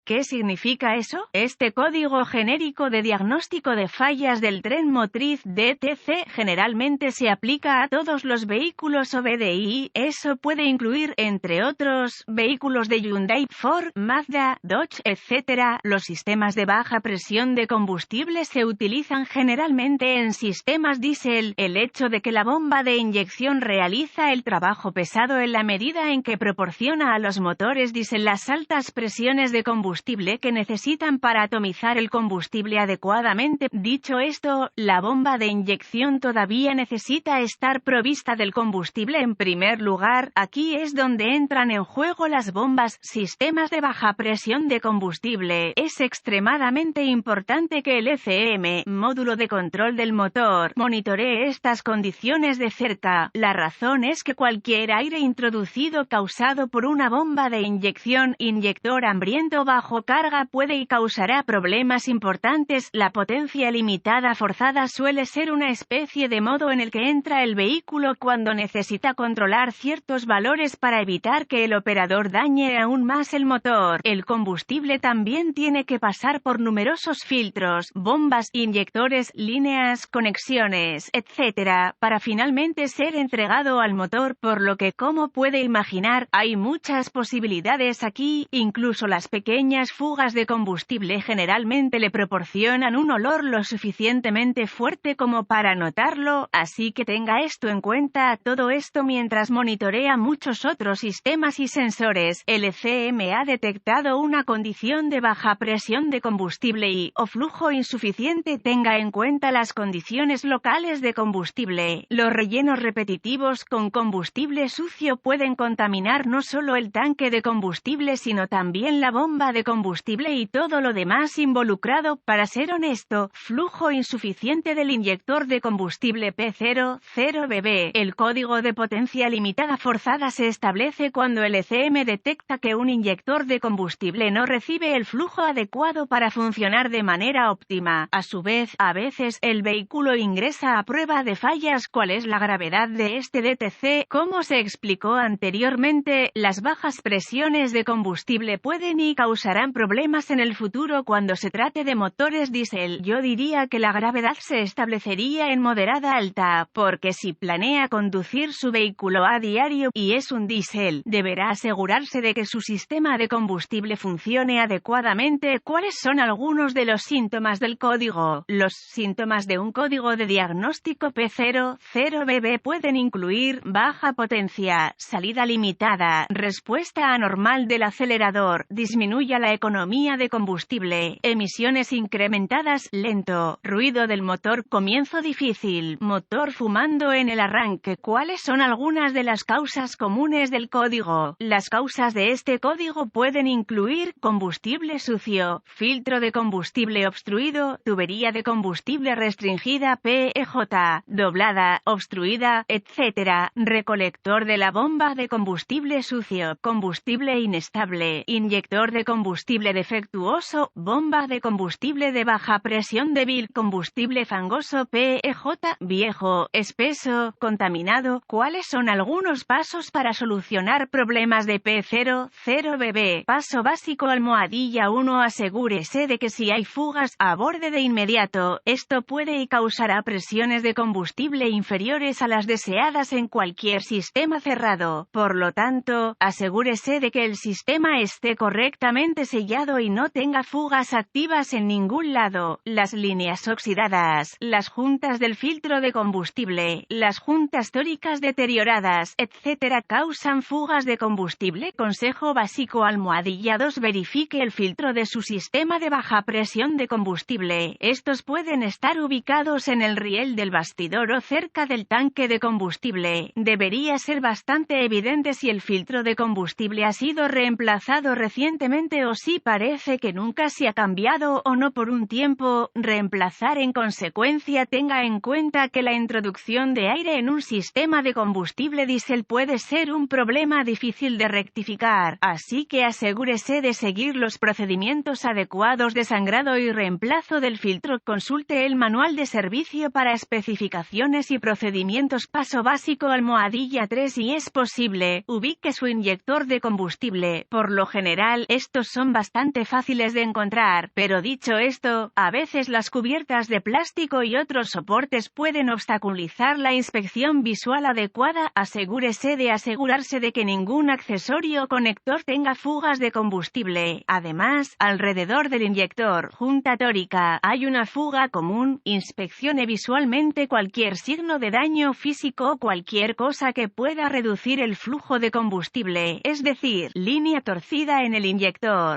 ¿Qué significa eso? Este código genérico de diagnóstico de fallas del tren motriz DTC generalmente se aplica a todos los vehículos OBDI. Eso puede incluir, entre otros, vehículos de Hyundai, Ford, Mazda, Dodge, etc. Los sistemas de baja presión de combustible se utilizan generalmente en sistemas diésel. El hecho de que la bomba de inyección realiza el trabajo pesado en la medida en que proporciona a los motores diésel las altas presiones de combustible que necesitan para atomizar el combustible adecuadamente. Dicho esto, la bomba de inyección todavía necesita estar provista del combustible en primer lugar. Aquí es donde entran en juego las bombas, sistemas de baja presión de combustible. Es extremadamente importante que el ECM, módulo de control del motor, monitoree estas condiciones de cerca. La razón es que cualquier aire introducido causado por una bomba de inyección, inyector hambriento bajo carga puede y causará problemas importantes. La potencia limitada forzada suele ser una especie de modo en el que entra el vehículo cuando necesita controlar ciertos valores para evitar que el operador dañe aún más el motor. El combustible también tiene que pasar por numerosos filtros, bombas, inyectores, líneas, conexiones, etc., para finalmente ser entregado al motor, por lo que, como puede imaginar, hay muchas posibilidades aquí. Incluso las pequeñas fugas de combustible generalmente le proporcionan un olor lo suficientemente fuerte como para notarlo, así que tenga esto en cuenta. Todo esto mientras monitorea muchos otros sistemas y sensores. El ECM ha detectado una condición de baja presión de combustible o flujo insuficiente. Tenga en cuenta las condiciones locales de combustible. Los rellenos repetitivos con combustible sucio pueden contaminar no solo el tanque de combustible sino también la bomba de combustible y todo lo demás involucrado. Para ser honesto, flujo insuficiente del inyector de combustible P00BB. El código de potencia limitada forzada se establece cuando el ECM detecta que un inyector de combustible no recibe el flujo adecuado para funcionar de manera óptima. A su vez, a veces, el vehículo ingresa a prueba de fallas. ¿Cuál es la gravedad de este DTC? Como se explicó anteriormente, las bajas presiones de combustible pueden y causarán problemas en el futuro cuando se trate de motores diésel. Yo diría que la gravedad se establecería en moderada alta, porque si planea conducir su vehículo a diario, y es un diésel, deberá asegurarse de que su sistema de combustible funcione adecuadamente. ¿Cuáles son algunos de los síntomas del código? Los síntomas de un código de diagnóstico P00BB pueden incluir baja potencia, salida limitada, respuesta anormal del acelerador, disminuya la economía de combustible, emisiones incrementadas, lento, ruido del motor, comienzo difícil, motor fumando en el arranque. ¿Cuáles son algunas de las causas comunes del código? Las causas de este código pueden incluir combustible sucio, filtro de combustible obstruido, tubería de combustible restringida PEJ, doblada, obstruida, etc., recolector de la bomba de combustible sucio, combustible inestable, inyector de combustible defectuoso, bomba de combustible de baja presión débil, combustible fangoso PEJ, viejo, espeso, contaminado. ¿Cuáles son algunos pasos para solucionar problemas de P00BB? Paso básico: almohadilla 1. Asegúrese de que si hay fugas, aborde de inmediato. Esto puede y causará presiones de combustible inferiores a las deseadas en cualquier sistema cerrado. Por lo tanto, asegúrese de que el sistema esté correctamente sellado y no tenga fugas activas en ningún lado. Las líneas oxidadas, las juntas del filtro de combustible, las juntas tóricas deterioradas, etc., causan fugas de combustible. Consejo básico: almohadilla 2. Verifique el filtro de su sistema de baja presión de combustible. Estos pueden estar ubicados en el riel del bastidor o cerca del tanque de combustible. Debería ser bastante evidente si el filtro de combustible ha sido reemplazado recientemente o si parece que nunca se ha cambiado o no por un tiempo. Reemplazar en consecuencia. Tenga en cuenta que la introducción de aire en un sistema de combustible diésel puede ser un problema difícil de rectificar, así que asegúrese de seguir los procedimientos adecuados de sangrado y reemplazo del filtro. Consulte el manual de servicio para especificaciones y procedimientos. Paso básico: almohadilla 3. Si es posible, ubique su inyector de combustible. Por lo general, estos son bastante fáciles de encontrar, pero dicho esto, a veces las cubiertas de plástico y otros soportes pueden obstaculizar la inspección visual adecuada. Asegúrese de asegurarse de que ningún accesorio o conector tenga fugas de combustible. Además, alrededor del inyector junta tórica hay una fuga común. Inspeccione visualmente cualquier signo de daño físico o cualquier cosa que pueda reducir el flujo de combustible, es decir, línea torcida en el inyector.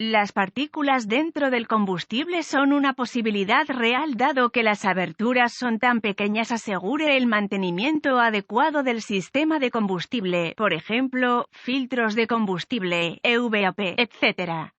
Las partículas dentro del combustible son una posibilidad real dado que las aberturas son tan pequeñas. Asegure el mantenimiento adecuado del sistema de combustible, por ejemplo, filtros de combustible, EVAP, etc.